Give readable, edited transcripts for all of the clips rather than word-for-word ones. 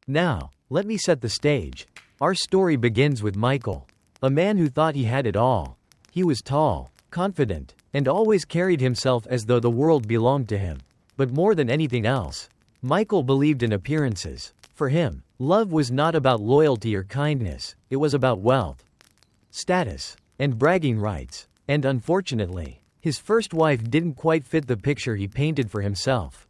Now, let me set the stage. Our story begins with Michael, a man who thought he had it all. He was tall, confident, and always carried himself as though the world belonged to him. But more than anything else, Michael believed in appearances. For him, love was not about loyalty or kindness, it was about wealth, status, and bragging rights. And unfortunately, his first wife didn't quite fit the picture he painted for himself.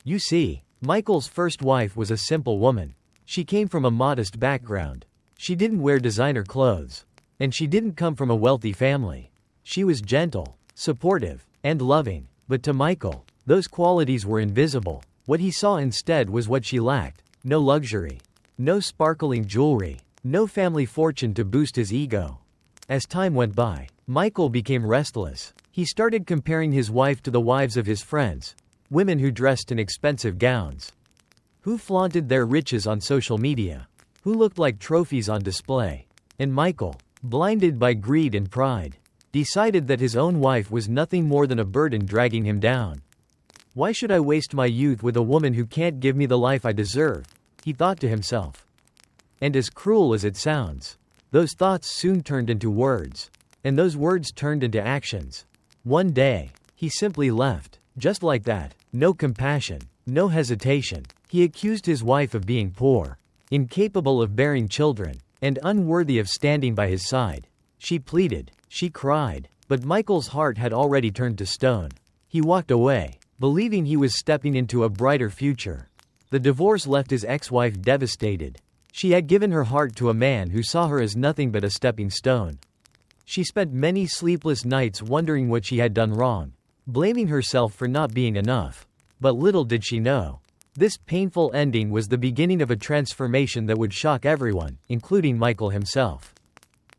You see, Michael's first wife was a simple woman. She came from a modest background. She didn't wear designer clothes. And she didn't come from a wealthy family. She was gentle, supportive, and loving. But to Michael, those qualities were invisible. What he saw instead was what she lacked. No luxury, no sparkling jewelry, no family fortune to boost his ego. As time went by, Michael became restless. He started comparing his wife to the wives of his friends, women who dressed in expensive gowns, who flaunted their riches on social media, who looked like trophies on display. And Michael, blinded by greed and pride, decided that his own wife was nothing more than a burden dragging him down. Why should I waste my youth with a woman who can't give me the life I deserve? He thought to himself. And as cruel as it sounds, those thoughts soon turned into words. And those words turned into actions. One day, he simply left, just like that. No compassion, no hesitation. He accused his wife of being poor, incapable of bearing children, and unworthy of standing by his side. She pleaded, she cried, but Michael's heart had already turned to stone. He walked away, believing he was stepping into a brighter future. The divorce left his ex-wife devastated. She had given her heart to a man who saw her as nothing but a stepping stone. She spent many sleepless nights wondering what she had done wrong, blaming herself for not being enough. But little did she know, this painful ending was the beginning of a transformation that would shock everyone, including Michael himself.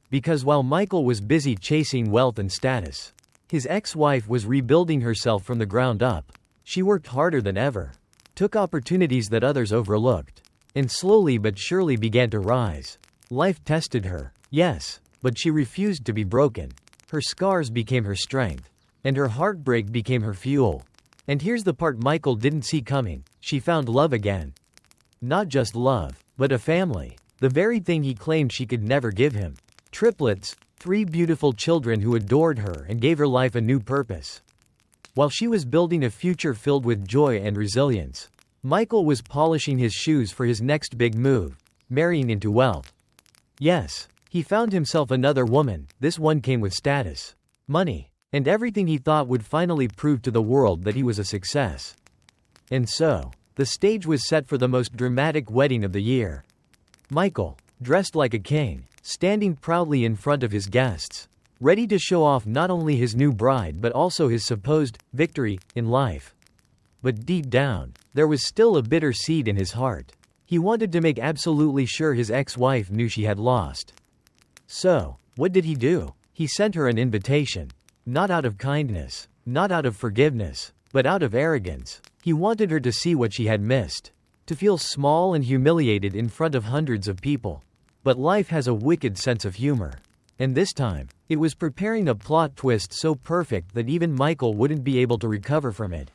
Because while Michael was busy chasing wealth and status, his ex-wife was rebuilding herself from the ground up. She worked harder than ever, took opportunities that others overlooked, and slowly but surely began to rise. Life tested her, yes, but she refused to be broken. Her scars became her strength, and her heartbreak became her fuel. And here's the part Michael didn't see coming. She found love again. Not just love, but a family. The very thing he claimed she could never give him. Triplets, 3 beautiful children who adored her and gave her life a new purpose. While she was building a future filled with joy and resilience, Michael was polishing his shoes for his next big move, marrying into wealth. Yes, he found himself another woman. This one came with status, money, and everything he thought would finally prove to the world that he was a success. And so, the stage was set for the most dramatic wedding of the year. Michael, dressed like a king, standing proudly in front of his guests, ready to show off not only his new bride but also his supposed victory in life. But deep down, there was still a bitter seed in his heart. He wanted to make absolutely sure his ex-wife knew she had lost. So, what did he do? He sent her an invitation. Not out of kindness, not out of forgiveness, but out of arrogance. He wanted her to see what she had missed, to feel small and humiliated in front of hundreds of people. But life has a wicked sense of humor. And this time, it was preparing a plot twist so perfect that even Michael wouldn't be able to recover from it.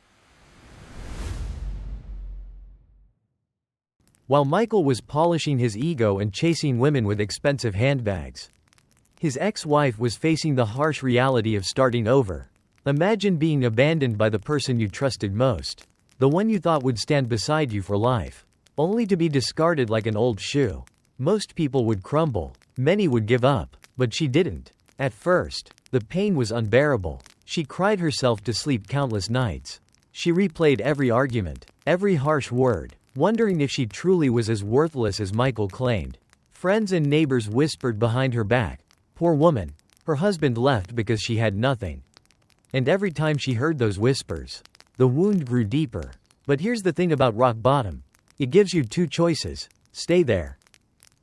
While Michael was polishing his ego and chasing women with expensive handbags, his ex-wife was facing the harsh reality of starting over. Imagine being abandoned by the person you trusted most, the one you thought would stand beside you for life, only to be discarded like an old shoe. Most people would crumble, many would give up, but she didn't. At first, the pain was unbearable. She cried herself to sleep countless nights. She replayed every argument, every harsh word, wondering if she truly was as worthless as Michael claimed. Friends and neighbors whispered behind her back, "Poor woman, her husband left because she had nothing." And every time she heard those whispers, the wound grew deeper. But here's the thing about rock bottom. It gives you 2 choices: stay there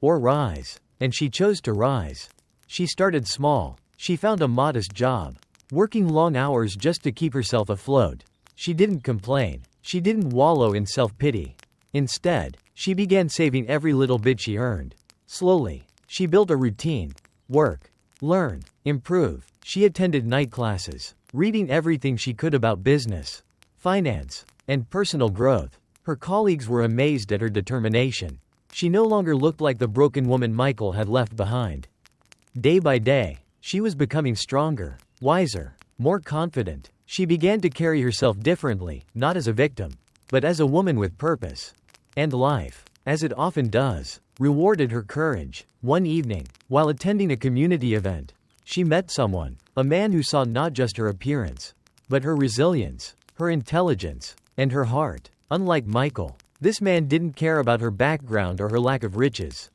or rise. And she chose to rise. She started small. She found a modest job, working long hours just to keep herself afloat. She didn't complain. She didn't wallow in self-pity. Instead, she began saving every little bit she earned. Slowly, she built a routine: work, learn, improve. She attended night classes, reading everything she could about business, finance, and personal growth. Her colleagues were amazed at her determination. She no longer looked like the broken woman Michael had left behind. Day by day, she was becoming stronger, wiser, more confident. She began to carry herself differently, not as a victim, but as a woman with purpose. And life, as it often does, rewarded her courage. One evening, while attending a community event, she met someone, a man who saw not just her appearance, but her resilience, her intelligence, and her heart. Unlike Michael, this man didn't care about her background or her lack of riches.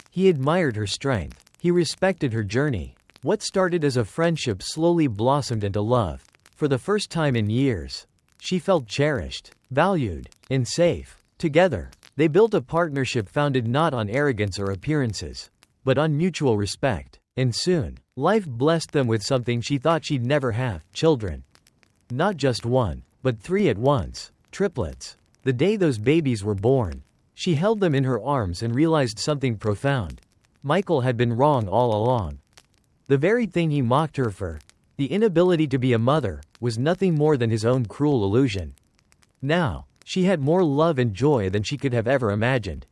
He admired her strength. He respected her journey. What started as a friendship slowly blossomed into love. For the first time in years, she felt cherished, valued, and safe. Together, they built a partnership founded not on arrogance or appearances, but on mutual respect. And soon, life blessed them with something she thought she'd never have: children. Not just one, but 3 at once. Triplets. The day those babies were born, she held them in her arms and realized something profound. Michael had been wrong all along. The very thing he mocked her for, the inability to be a mother, was nothing more than his own cruel illusion. Now, she had more love and joy than she could have ever imagined.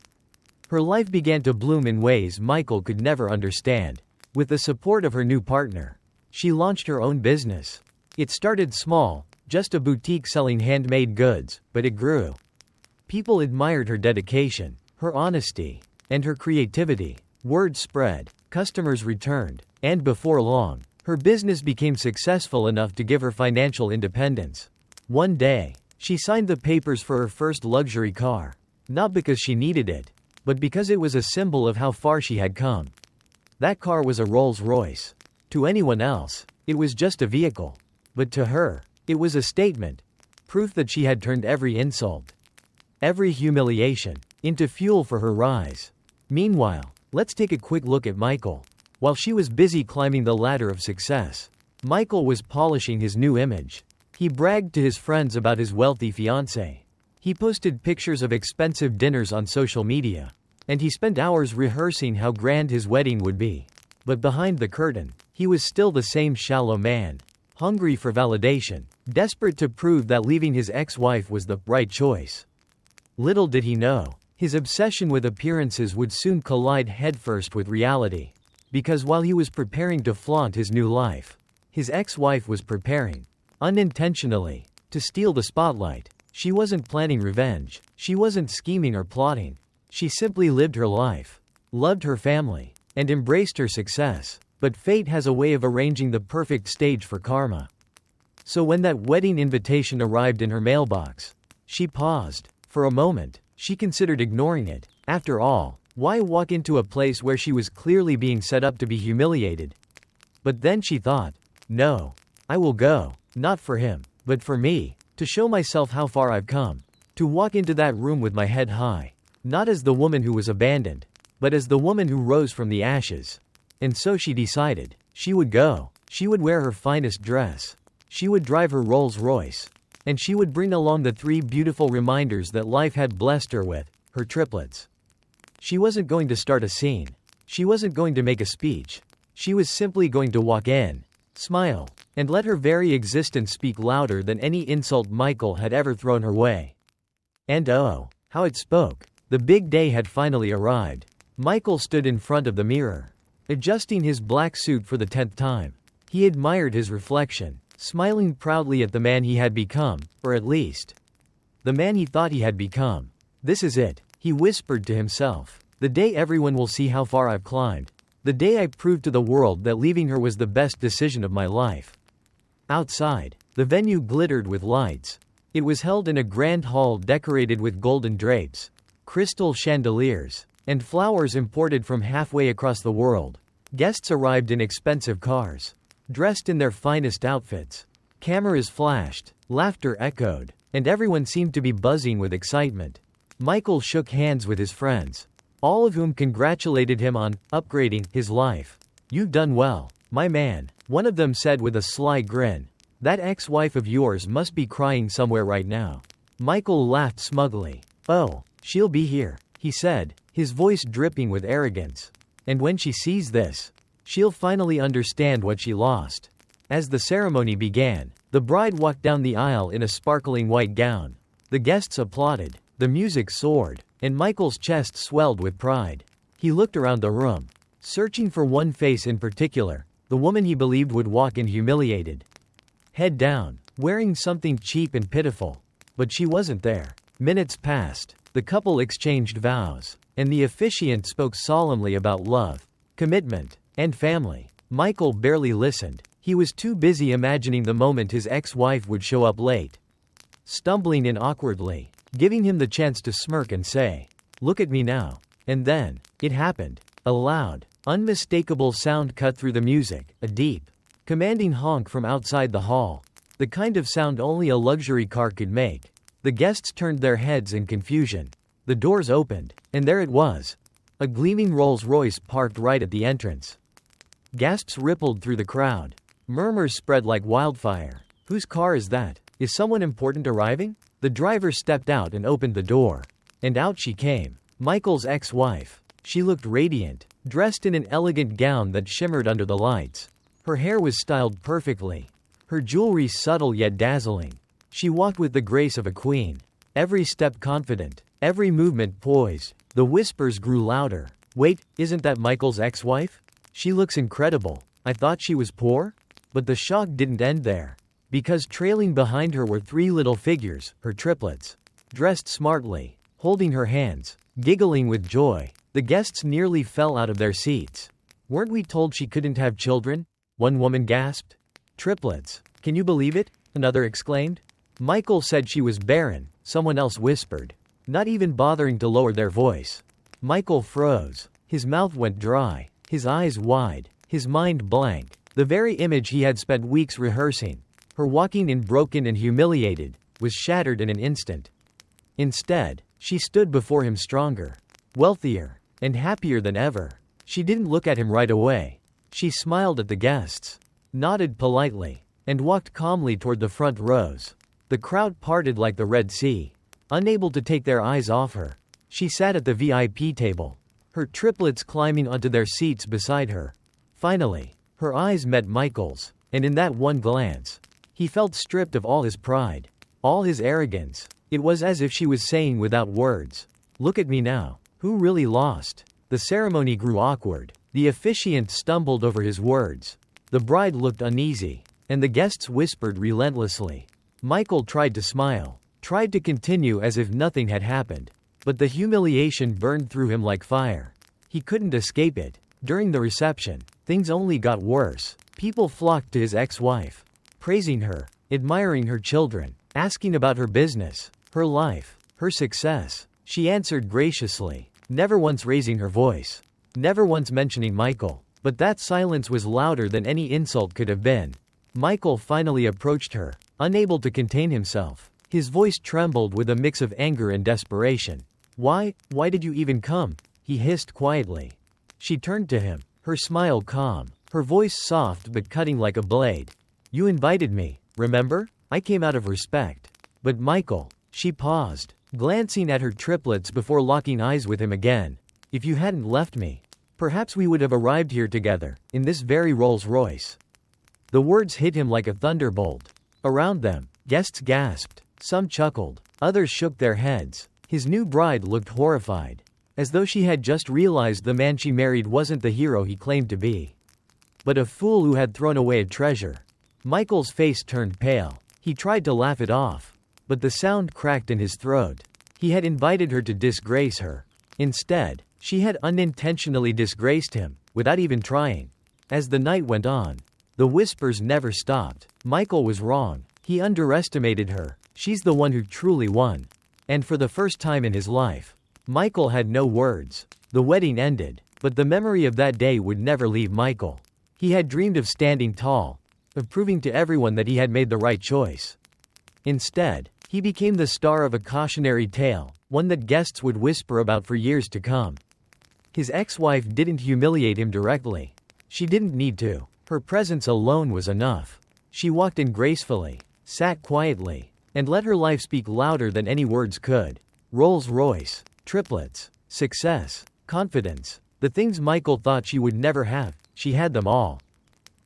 Her life began to bloom in ways Michael could never understand. With the support of her new partner, she launched her own business. It started small, just a boutique selling handmade goods, but it grew. People admired her dedication, her honesty, and her creativity. Word spread, customers returned, and before long, her business became successful enough to give her financial independence. One day, she signed the papers for her first luxury car, not because she needed it, but because it was a symbol of how far she had come. That car was a Rolls-Royce. To anyone else, it was just a vehicle. But to her, it was a statement, proof that she had turned every insult, every humiliation, into fuel for her rise. Meanwhile, let's take a quick look at Michael. While she was busy climbing the ladder of success, Michael was polishing his new image. He bragged to his friends about his wealthy fiancée. He posted pictures of expensive dinners on social media, and he spent hours rehearsing how grand his wedding would be. But behind the curtain, he was still the same shallow man, hungry for validation, desperate to prove that leaving his ex-wife was the right choice. Little did he know, his obsession with appearances would soon collide headfirst with reality. Because while he was preparing to flaunt his new life, his ex-wife was preparing, unintentionally, to steal the spotlight. She wasn't planning revenge. She wasn't scheming or plotting. She simply lived her life, loved her family, and embraced her success. But fate has a way of arranging the perfect stage for karma. So when that wedding invitation arrived in her mailbox, she paused. For a moment, she considered ignoring it. After all, why walk into a place where she was clearly being set up to be humiliated? But then she thought, no, I will go, not for him, but for me, to show myself how far I've come. To walk into that room with my head high, not as the woman who was abandoned, but as the woman who rose from the ashes. And so she decided, she would go. She would wear her finest dress. She would drive her Rolls-Royce. And she would bring along the 3 beautiful reminders that life had blessed her with, her triplets. She wasn't going to start a scene. She wasn't going to make a speech. She was simply going to walk in, smile, and let her very existence speak louder than any insult Michael had ever thrown her way. And oh, how it spoke. The big day had finally arrived. Michael stood in front of the mirror, adjusting his black suit for the 10th time. He admired his reflection, smiling proudly at the man he had become, or at least, the man he thought he had become. This is it, he whispered to himself. The day everyone will see how far I've climbed. The day I proved to the world that leaving her was the best decision of my life. Outside, the venue glittered with lights. It was held in a grand hall decorated with golden drapes, crystal chandeliers, and flowers imported from halfway across the world. Guests arrived in expensive cars, dressed in their finest outfits. Cameras flashed, laughter echoed, and everyone seemed to be buzzing with excitement. Michael shook hands with his friends, all of whom congratulated him on upgrading his life. You've done well, my man, one of them said with a sly grin. That ex-wife of yours must be crying somewhere right now. Michael laughed smugly. Oh, she'll be here, he said, his voice dripping with arrogance. And when she sees this, she'll finally understand what she lost. As the ceremony began, the bride walked down the aisle in a sparkling white gown. The guests applauded. The music soared. and Michael's chest swelled with pride. He looked around the room, searching for one face in particular, the woman he believed would walk in humiliated, head down, wearing something cheap and pitiful. But she wasn't there. Minutes passed. The couple exchanged vows, and the officiant spoke solemnly about love, commitment, and family. Michael barely listened. He was too busy imagining the moment his ex-wife would show up late, stumbling in awkwardly, giving him the chance to smirk and say, "Look at me now." And then, it happened. A loud, unmistakable sound cut through the music, a deep, commanding honk from outside the hall. The kind of sound only a luxury car could make. The guests turned their heads in confusion. The doors opened, and there it was. A gleaming Rolls-Royce parked right at the entrance. Gasps rippled through the crowd. Murmurs spread like wildfire. Whose car is that? Is someone important arriving? The driver stepped out and opened the door. And out she came. Michael's ex-wife. She looked radiant, dressed in an elegant gown that shimmered under the lights. Her hair was styled perfectly, her jewelry subtle yet dazzling. She walked with the grace of a queen, every step confident, every movement poised. The whispers grew louder. "Wait, isn't that Michael's ex-wife? She looks incredible. I thought she was poor?" But the shock didn't end there. Because trailing behind her were three little figures, her triplets, dressed smartly, holding her hands, giggling with joy. The guests nearly fell out of their seats. "Weren't we told she couldn't have children?" one woman gasped. "Triplets. Can you believe it?" another exclaimed. Michael said she was barren, someone else whispered, not even bothering to lower their voice. Michael froze. His mouth went dry, his eyes wide, his mind blank. The very image he had spent weeks rehearsing, her walking in broken and humiliated, was shattered in an instant. Instead, she stood before him stronger, wealthier, and happier than ever. She didn't look at him right away. She smiled at the guests, nodded politely, and walked calmly toward the front rows. The crowd parted like the Red Sea, unable to take their eyes off her. She sat at the VIP table, her triplets climbing onto their seats beside her. Finally, her eyes met Michael's, and in that one glance, he felt stripped of all his pride, all his arrogance. It was as if she was saying without words, "Look at me now. Who really lost?" The ceremony grew awkward. The officiant stumbled over his words. The bride looked uneasy, and the guests whispered relentlessly. Michael tried to smile, tried to continue as if nothing had happened, but the humiliation burned through him like fire. He couldn't escape it. During the reception, things only got worse. People flocked to his ex-wife, praising her, admiring her children, asking about her business, her life, her success. She answered graciously, never once raising her voice, never once mentioning Michael. But that silence was louder than any insult could have been. Michael finally approached her, unable to contain himself. His voice trembled with a mix of anger and desperation. Why did you even come?" he hissed quietly. She turned to him, her smile calm, her voice soft but cutting like a blade. "You invited me, remember? I came out of respect." "But Michael," she paused, glancing at her triplets before locking eyes with him again. "If you hadn't left me, perhaps we would have arrived here together, in this very Rolls-Royce." The words hit him like a thunderbolt. Around them, guests gasped. Some chuckled, others shook their heads. His new bride looked horrified, as though she had just realized the man she married wasn't the hero he claimed to be, but a fool who had thrown away a treasure. Michael's face turned pale. He tried to laugh it off, but the sound cracked in his throat. He had invited her to disgrace her. Instead, she had unintentionally disgraced him, without even trying. As the night went on, the whispers never stopped. Michael was wrong. He underestimated her. She's the one who truly won. And for the first time in his life, Michael had no words. The wedding ended, but the memory of that day would never leave Michael. He had dreamed of standing tall, of proving to everyone that he had made the right choice. Instead, he became the star of a cautionary tale, one that guests would whisper about for years to come. His ex-wife didn't humiliate him directly. She didn't need to. Her presence alone was enough. She walked in gracefully, sat quietly, and let her life speak louder than any words could. Rolls-Royce, triplets, success, confidence, the things Michael thought she would never have, she had them all.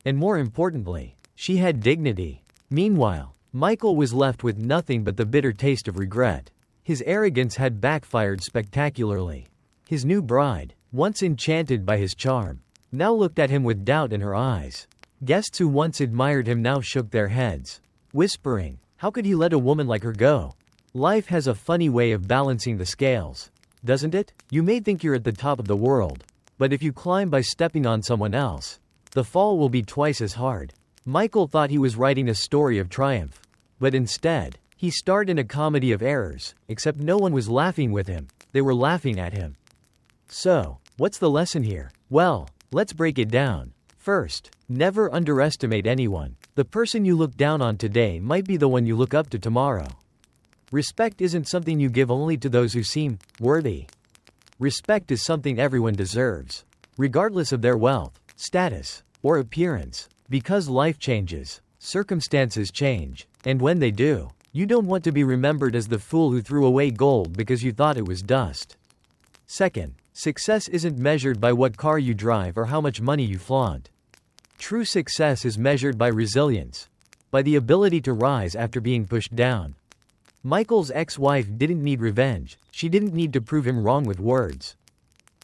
And more importantly, she had dignity. Meanwhile, Michael was left with nothing but the bitter taste of regret. His arrogance had backfired spectacularly. His new bride, once enchanted by his charm, now looked at him with doubt in her eyes. Guests who once admired him now shook their heads, whispering, "How could he let a woman like her go?" Life has a funny way of balancing the scales, doesn't it? You may think you're at the top of the world, but if you climb by stepping on someone else, the fall will be twice as hard. Michael thought he was writing a story of triumph, but instead, he starred in a comedy of errors, except no one was laughing with him, they were laughing at him. So, what's the lesson here? Well, let's break it down. First, never underestimate anyone. The person you look down on today might be the one you look up to tomorrow. Respect isn't something you give only to those who seem worthy. Respect is something everyone deserves, regardless of their wealth, status, or appearance. Because life changes, circumstances change, and when they do, you don't want to be remembered as the fool who threw away gold because you thought it was dust. Second, success isn't measured by what car you drive or how much money you flaunt. True success is measured by resilience, by the ability to rise after being pushed down. Michael's ex-wife didn't need revenge, she didn't need to prove him wrong with words.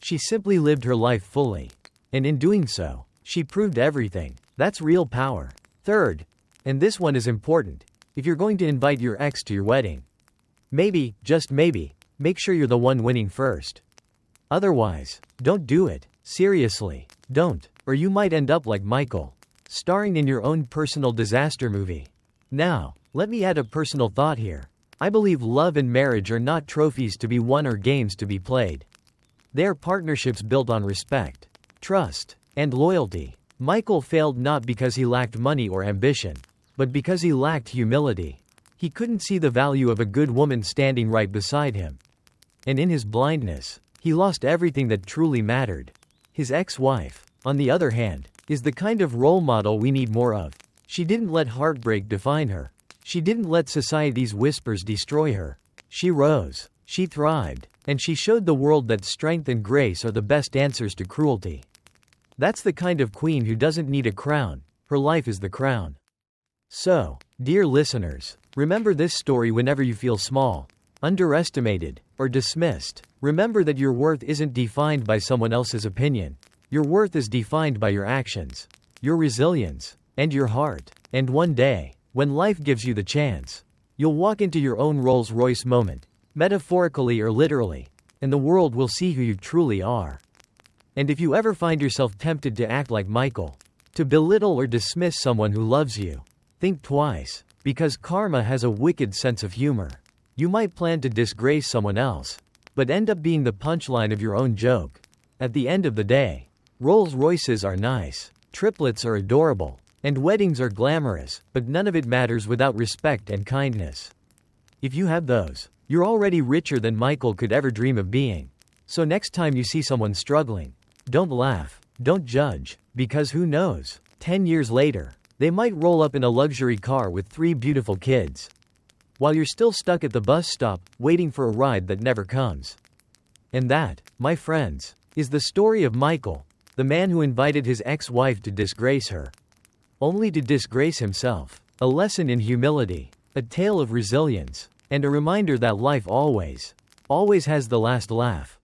She simply lived her life fully. And in doing so, she proved everything. That's real power. Third, and this one is important, if you're going to invite your ex to your wedding, maybe, just maybe, make sure you're the one winning first. Otherwise, don't do it. Seriously, don't, or you might end up like Michael, starring in your own personal disaster movie. Now, let me add a personal thought here. I believe love and marriage are not trophies to be won or games to be played. They are partnerships built on respect, trust, and loyalty. Michael failed not because he lacked money or ambition, but because he lacked humility. He couldn't see the value of a good woman standing right beside him. And in his blindness, he lost everything that truly mattered. His ex-wife, on the other hand, is the kind of role model we need more of. She didn't let heartbreak define her. She didn't let society's whispers destroy her. She rose, she thrived, and she showed the world that strength and grace are the best answers to cruelty. That's the kind of queen who doesn't need a crown, her life is the crown. So, dear listeners, remember this story whenever you feel small, underestimated, or dismissed. Remember that your worth isn't defined by someone else's opinion. Your worth is defined by your actions, your resilience, and your heart. And one day, when life gives you the chance, you'll walk into your own Rolls-Royce moment, metaphorically or literally, and the world will see who you truly are. And if you ever find yourself tempted to act like Michael, to belittle or dismiss someone who loves you, think twice, because karma has a wicked sense of humor. You might plan to disgrace someone else, but end up being the punchline of your own joke. At the end of the day, Rolls-Royces are nice, triplets are adorable, and weddings are glamorous, but none of it matters without respect and kindness. If you have those, you're already richer than Michael could ever dream of being. So next time you see someone struggling, don't laugh, don't judge, because who knows, 10 years later, they might roll up in a luxury car with 3 beautiful kids, while you're still stuck at the bus stop, waiting for a ride that never comes. And that, my friends, is the story of Michael, the man who invited his ex-wife to disgrace her, only to disgrace himself. A lesson in humility, a tale of resilience, and a reminder that life always has the last laugh.